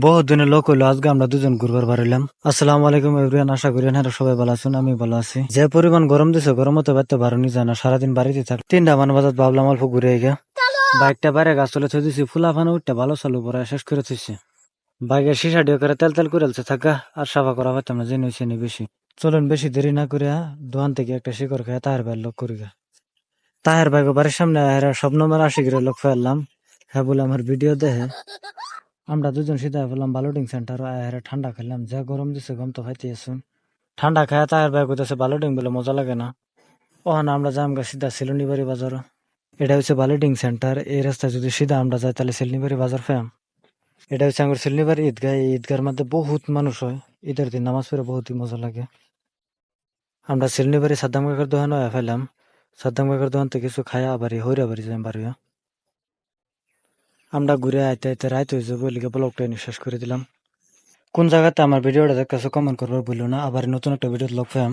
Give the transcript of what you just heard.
বহুত দিনের লোক হইলো, আজকে আমরা দুজন ঘুরবার বাড়িলাম। আসসালামু আলাইকুম এভরিওয়ান, আশা করি আপনারা সবাই ভালো আছেন। আমি ভালো আছি। যে পরিমাণ গরম দিছে, গরম তো বাড়তে বারোনি যায় না। সারাদিন বাড়িতে থাক, 3টা বাজাত ভাবলাম অল্প ঘুরে গিয়া বাইকটা বাইরে গাছ তুলে থই দিছি। ফুলা ফানো উঠতে ভালো চালু পরে শেষ করে থইছি। বাইকের শিশা ডিও করে তেল তেল করে থাকা আর সাফা করা পারতাম না, যে নইছে নি বেশি। চলুন বেশি দেরি না করে দোকান থেকে একটা শিকড় খেয়ে তাহের ভাইয়ের লোক করি গা। তাহের ভাই বাড়ির সামনে সব নম্বর আশিকের লোক ফেললাম। হ্যাঁ বলে আমার ভিডিও দেখে আমরা দুজন সিধা বললাম বালোডিং সেন্টার। ঠান্ডা খেলাম, যা গরম দিছে গম তো খাইতে আসুন। ঠান্ডা খায় তাহের ভাই কইতেছে বালোডিং বলে মজা লাগে না। ওখানে আমরা যাম গা সিধা সেলুনিবাড়ি বাজার। এটা হচ্ছে বালোডিং সেন্টার। এই রাস্তায় যদি সিধা আমরা যাই তাহলে সেলনিবাড়ি বাজার ফেম। এটা হচ্ছে আমার সেলনিবাড়ি ঈদগাহ। এই ঈদগার মধ্যে বহুত মানুষ হয়। ঈদের দিন নামাজ পড়ে বহুতই মজা লাগে। আমরা সেলনিবাড়ি সাদ্দাম কাকার দোকান ফেলাম। সাদ্দাম কাকার দোকান থেকে কিছু খায়া আবার হইরা বাড়ি যাই বাড়ি। আমরা ঘুরে আইতে আইতে রাইত হয়ে যাবো, লিগে ব্লগটা শেষ করে দিলাম। কোন জায়গাতে আমার ভিডিওটা দেখতেছো কমেন্ট করবার বললো না। আবার নতুন একটা ভিডিও লগ পাম।